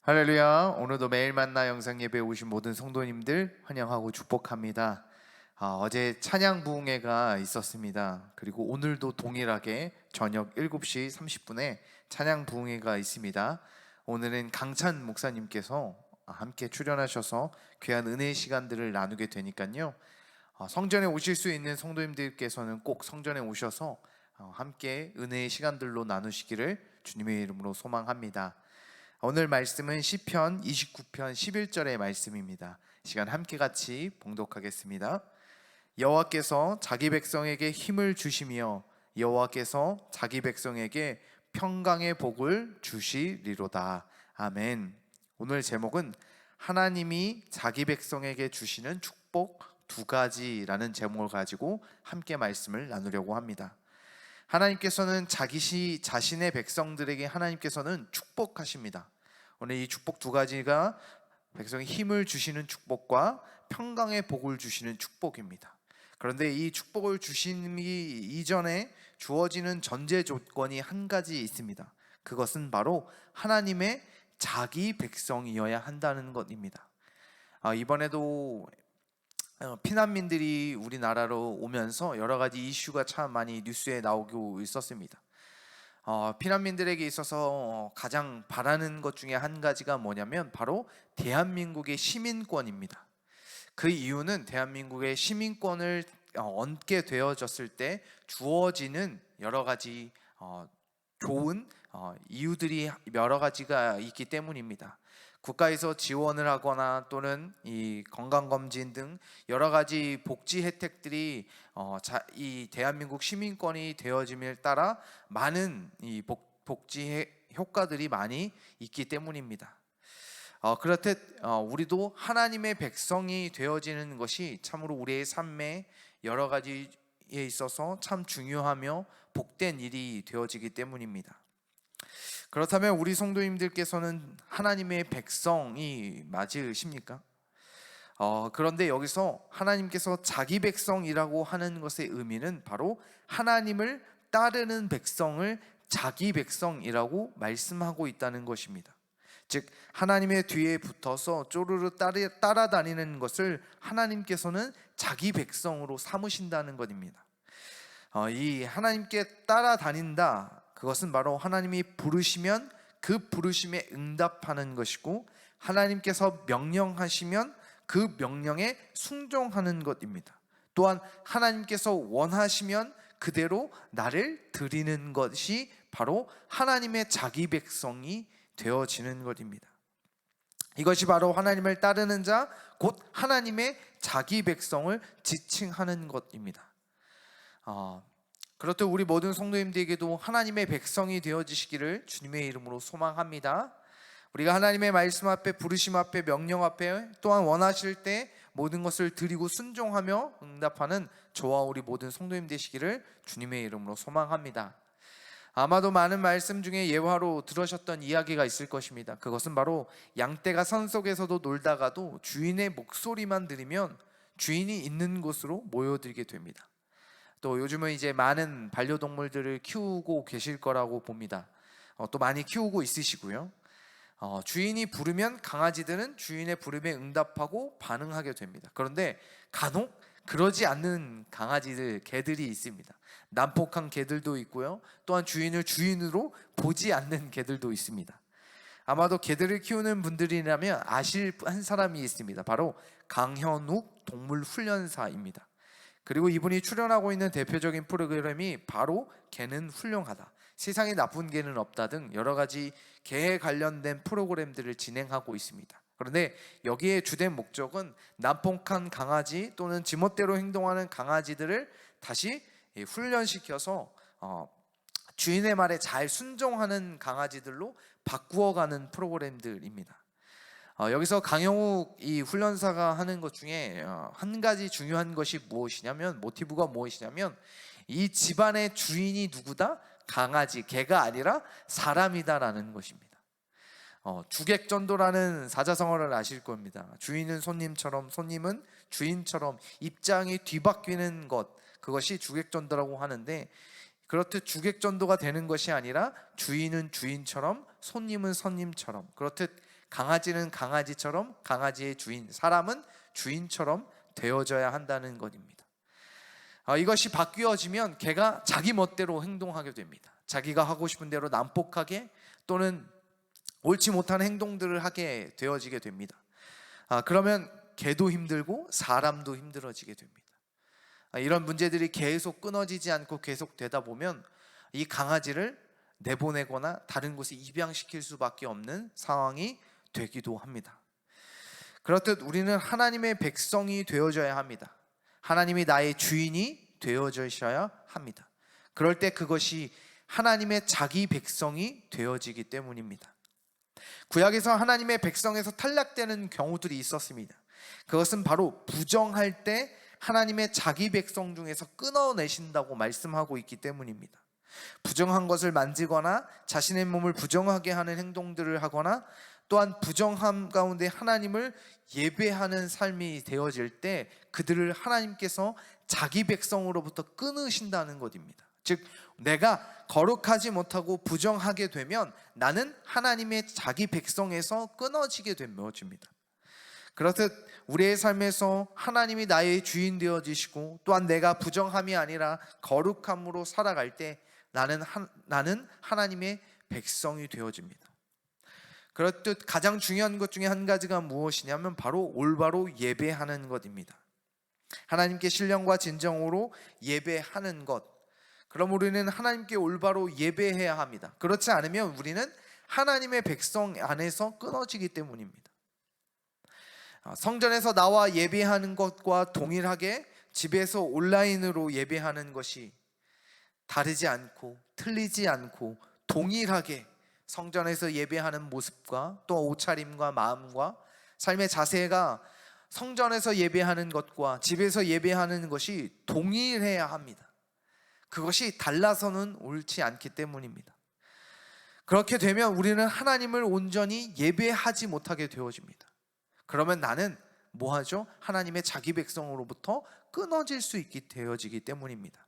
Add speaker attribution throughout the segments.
Speaker 1: 할렐루야. 오늘도 매일 만나 영상 예배에 오신 모든 성도님들 환영하고 축복합니다. 어제 찬양 부흥회가 있었습니다. 그리고 오늘도 동일하게 저녁 7시 30분에 찬양 부흥회가 있습니다. 오늘은 강찬 목사님께서 함께 출연하셔서 귀한 은혜의 시간들을 나누게 되니까요. 성전에 오실 수 있는 성도님들께서는 꼭 성전에 오셔서 함께 은혜의 시간들로 나누시기를 주님의 이름으로 소망합니다. 오늘 말씀은 시편 29편 11절의 말씀입니다. 시간 함께 같이 봉독하겠습니다. 여호와께서 자기 백성에게 힘을 주시며 여호와께서 자기 백성에게 평강의 복을 주시리로다. 아멘. 오늘 제목은 하나님이 자기 백성에게 주시는 축복 두 가지라는 제목을 가지고 함께 말씀을 나누려고 합니다. 하나님께서는 자신의 백성들에게 하나님께서는 축복하십니다. 오늘 이 축복 두 가지가 백성에 힘을 주시는 축복과 평강의 복을 주시는 축복입니다. 그런데 이 축복을 주시기 이전에 주어지는 전제 조건이 한 가지 있습니다. 그것은 바로 하나님의 자기 백성이어야 한다는 것입니다. 이번에도 피난민들이 우리나라로 오면서 여러 가지 이슈가 참 많이 뉴스에 나오고 있었습니다. 피난민들에게 있어서 가장 바라는 것 중에 한 가지가 뭐냐면 바로 대한민국의 시민권입니다. 그 이유는 대한민국의 시민권을 얻게 되어졌을 때 주어지는 여러 가지 좋은 이유들이 여러 가지가 있기 때문입니다. 국가에서 지원을 하거나 또는 이 건강검진 등 여러 가지 복지 혜택들이 이 대한민국 시민권이 되어짐에 따라 많은 이 복지 효과들이 많이 있기 때문입니다. 그렇듯 우리도 하나님의 백성이 되어지는 것이 참으로 우리의 삶에 여러 가지에 있어서 참 중요하며 복된 일이 되어지기 때문입니다. 그렇다면 우리 성도님들께서는 하나님의 백성이 맞으십니까? 그런데 여기서 하나님께서 자기 백성이라고 하는 것의 의미는 바로 하나님을 따르는 백성을 자기 백성이라고 말씀하고 있다는 것입니다. 즉 하나님의 뒤에 붙어서 쪼르르 따라다니는 것을 하나님께서는 자기 백성으로 삼으신다는 것입니다. 이 하나님께 따라다닌다, 그것은 바로 하나님이 부르시면 그 부르심에 응답하는 것이고 하나님께서 명령하시면 그 명령에 순종하는 것입니다. 또한 하나님께서 원하시면 그대로 나를 드리는 것이 바로 하나님의 자기 백성이 되어지는 것입니다. 이것이 바로 하나님을 따르는 자, 곧 하나님의 자기 백성을 지칭하는 것입니다. 그렇듯 우리 모든 성도님들에게도 하나님의 백성이 되어지시기를 주님의 이름으로 소망합니다. 우리가 하나님의 말씀 앞에, 부르심 앞에, 명령 앞에, 또한 원하실 때 모든 것을 드리고 순종하며 응답하는 저와 우리 모든 성도님 되시기를 주님의 이름으로 소망합니다. 아마도 많은 말씀 중에 예화로 들으셨던 이야기가 있을 것입니다. 그것은 바로 양떼가 산 속에서도 놀다가도 주인의 목소리만 들으면 주인이 있는 곳으로 모여들게 됩니다. 또 요즘은 이제 많은 반려동물들을 키우고 계실 거라고 봅니다. 또 많이 키우고 있으시고요. 주인이 부르면 강아지들은 주인의 부름에 응답하고 반응하게 됩니다. 그런데 간혹 그러지 않는 강아지들, 개들이 있습니다. 난폭한 개들도 있고요. 또한 주인을 주인으로 보지 않는 개들도 있습니다. 아마도 개들을 키우는 분들이라면 아실 한 사람이 있습니다. 바로 강현욱 동물훈련사입니다. 그리고 이분이 출연하고 있는 대표적인 프로그램이 바로 개는 훌륭하다, 세상에 나쁜 개는 없다 등 여러 가지 개에 관련된 프로그램들을 진행하고 있습니다. 그런데 여기에 주된 목적은 난폭한 강아지 또는 지멋대로 행동하는 강아지들을 다시 훈련시켜서 주인의 말에 잘 순종하는 강아지들로 바꾸어가는 프로그램들입니다. 여기서 강영욱 이 훈련사가 하는 것 중에 한 가지 중요한 것이 무엇이냐면, 모티브가 무엇이냐면 이 집안의 주인이 누구다? 강아지, 개가 아니라 사람이다라는 것입니다. 주객전도라는 사자성어를 아실 겁니다. 주인은 손님처럼, 손님은 주인처럼 입장이 뒤바뀌는 것, 그것이 주객전도라고 하는데, 그렇듯 주객전도가 되는 것이 아니라 주인은 주인처럼, 손님은 손님처럼, 그렇듯 강아지는 강아지처럼 강아지의 주인, 사람은 주인처럼 되어져야 한다는 것입니다. 이것이 바뀌어지면 개가 자기 멋대로 행동하게 됩니다. 자기가 하고 싶은 대로 난폭하게 또는 옳지 못한 행동들을 하게 되어지게 됩니다. 그러면 개도 힘들고 사람도 힘들어지게 됩니다. 이런 문제들이 계속 끊어지지 않고 계속 되다 보면 이 강아지를 내보내거나 다른 곳에 입양시킬 수밖에 없는 상황이 되기도 합니다. 그렇듯 우리는 하나님의 백성이 되어져야 합니다. 하나님이 나의 주인이 되어져야 합니다. 그럴 때 그것이 하나님의 자기 백성이 되어지기 때문입니다. 구약에서 하나님의 백성에서 탈락되는 경우들이 있었습니다. 그것은 바로 부정할 때 하나님의 자기 백성 중에서 끊어내신다고 말씀하고 있기 때문입니다. 부정한 것을 만지거나 자신의 몸을 부정하게 하는 행동들을 하거나 또한 부정함 가운데 하나님을 예배하는 삶이 되어질 때 그들을 하나님께서 자기 백성으로부터 끊으신다는 것입니다. 즉 내가 거룩하지 못하고 부정하게 되면 나는 하나님의 자기 백성에서 끊어지게 된 것입니다. 그렇듯 우리의 삶에서 하나님이 나의 주인 되어지시고 또한 내가 부정함이 아니라 거룩함으로 살아갈 때 나는 하나님의 백성이 되어집니다. 그렇듯 가장 중요한 것 중에 한 가지가 무엇이냐면 바로 올바로 예배하는 것입니다. 하나님께 신령과 진정으로 예배하는 것. 그럼 우리는 하나님께 올바로 예배해야 합니다. 그렇지 않으면 우리는 하나님의 백성 안에서 끊어지기 때문입니다. 성전에서 나와 예배하는 것과 동일하게 집에서 온라인으로 예배하는 것이 다르지 않고 틀리지 않고 동일하게 성전에서 예배하는 모습과 또 옷차림과 마음과 삶의 자세가 성전에서 예배하는 것과 집에서 예배하는 것이 동일해야 합니다. 그것이 달라서는 옳지 않기 때문입니다. 그렇게 되면 우리는 하나님을 온전히 예배하지 못하게 되어집니다. 그러면 나는 뭐하죠? 하나님의 자기 백성으로부터 끊어질 수 있게 되어지기 때문입니다.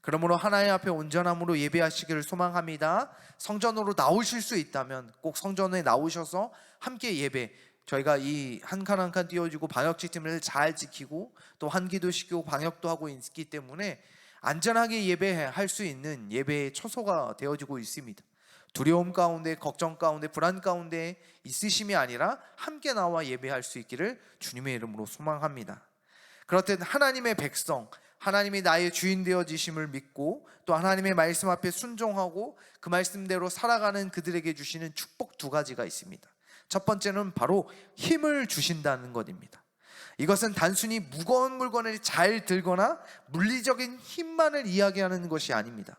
Speaker 1: 그러므로 하나님 앞에 온전함으로 예배하시기를 소망합니다. 성전으로 나오실 수 있다면 꼭 성전에 나오셔서 함께 예배, 저희가 이 한 칸 한 칸 띄워주고 방역 지침을 잘 지키고 또 환기도 시키고 방역도 하고 있기 때문에 안전하게 예배할 수 있는 예배의 처소가 되어지고 있습니다. 두려움 가운데, 걱정 가운데, 불안 가운데 있으심이 아니라 함께 나와 예배할 수 있기를 주님의 이름으로 소망합니다. 그렇듯 하나님의 백성, 하나님이 나의 주인 되어지심을 믿고 또 하나님의 말씀 앞에 순종하고 그 말씀대로 살아가는 그들에게 주시는 축복 두 가지가 있습니다. 첫 번째는 바로 힘을 주신다는 것입니다. 이것은 단순히 무거운 물건을 잘 들거나 물리적인 힘만을 이야기하는 것이 아닙니다.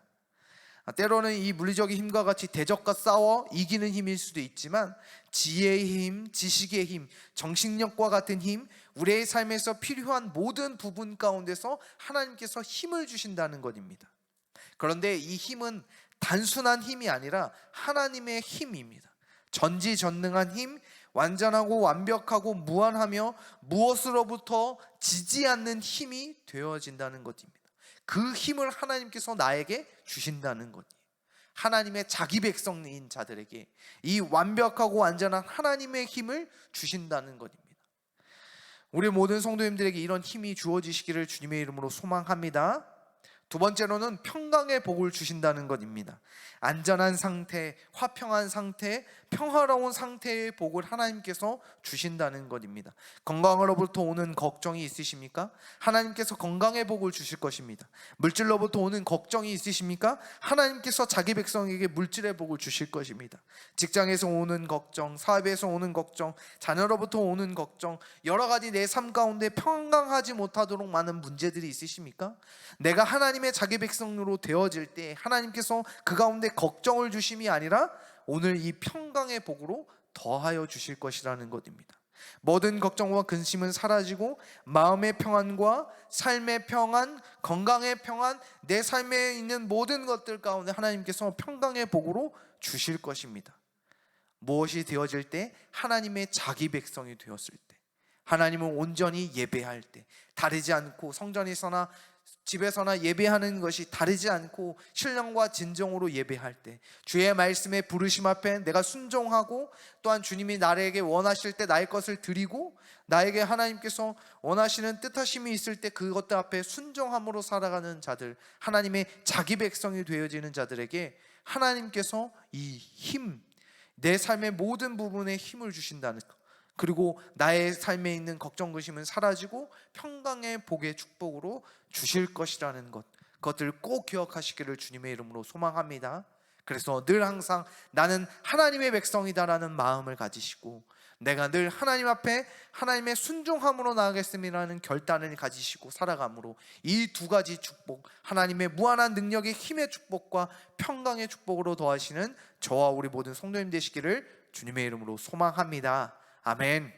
Speaker 1: 때로는 이 물리적인 힘과 같이 대적과 싸워 이기는 힘일 수도 있지만 지혜의 힘, 지식의 힘, 정신력과 같은 힘, 우리의 삶에서 필요한 모든 부분 가운데서 하나님께서 힘을 주신다는 것입니다. 그런데 이 힘은 단순한 힘이 아니라 하나님의 힘입니다. 전지전능한 힘, 완전하고 완벽하고 무한하며 무엇으로부터 지지 않는 힘이 되어진다는 것입니다. 그 힘을 하나님께서 나에게 주신다는 것. 하나님의 자기 백성인 자들에게 이 완벽하고 완전한 하나님의 힘을 주신다는 것입니다. 우리 모든 성도님들에게 이런 힘이 주어지시기를 주님의 이름으로 소망합니다. 두 번째로는 평강의 복을 주신다는 것입니다. 안전한 상태, 화평한 상태, 평화로운 상태의 복을 하나님께서 주신다는 것입니다. 건강으로부터 오는 걱정이 있으십니까? 하나님께서 건강의 복을 주실 것입니다. 물질로부터 오는 걱정이 있으십니까? 하나님께서 자기 백성에게 물질의 복을 주실 것입니다. 직장에서 오는 걱정, 사업에서 오는 걱정, 자녀로부터 오는 걱정, 여러 가지 내 삶 가운데 평강하지 못하도록 많은 문제들이 있으십니까? 내가 하나님의 자기 백성으로 되어질 때 하나님께서 그 가운데 걱정을 주심이 아니라 오늘 이 평강의 복으로 더하여 주실 것이라는 것입니다. 모든 걱정과 근심은 사라지고 마음의 평안과 삶의 평안, 건강의 평안, 내 삶에 있는 모든 것들 가운데 하나님께서 평강의 복으로 주실 것입니다. 무엇이 되어질 때? 하나님의 자기 백성이 되었을 때, 하나님을 온전히 예배할 때, 다르지 않고 성전에서나 집에서나 예배하는 것이 다르지 않고 신령과 진정으로 예배할 때, 주의 말씀에 부르심 앞에 내가 순종하고, 또한 주님이 나에게 원하실 때 나의 것을 드리고, 나에게 하나님께서 원하시는 뜻하심이 있을 때 그것들 앞에 순종함으로 살아가는 자들, 하나님의 자기 백성이 되어지는 자들에게 하나님께서 이 힘, 내 삶의 모든 부분에 힘을 주신다는 것, 그리고 나의 삶에 있는 걱정 근심은 사라지고 평강의 복의 축복으로 주실 것이라는 것, 그것들을 꼭 기억하시기를 주님의 이름으로 소망합니다. 그래서 늘 항상 나는 하나님의 백성이다라는 마음을 가지시고, 내가 늘 하나님 앞에 하나님의 순종함으로 나아가겠음이라는 결단을 가지시고 살아감으로 이 두 가지 축복, 하나님의 무한한 능력의 힘의 축복과 평강의 축복으로 더하시는 저와 우리 모든 성도님 되시기를 주님의 이름으로 소망합니다. 아멘.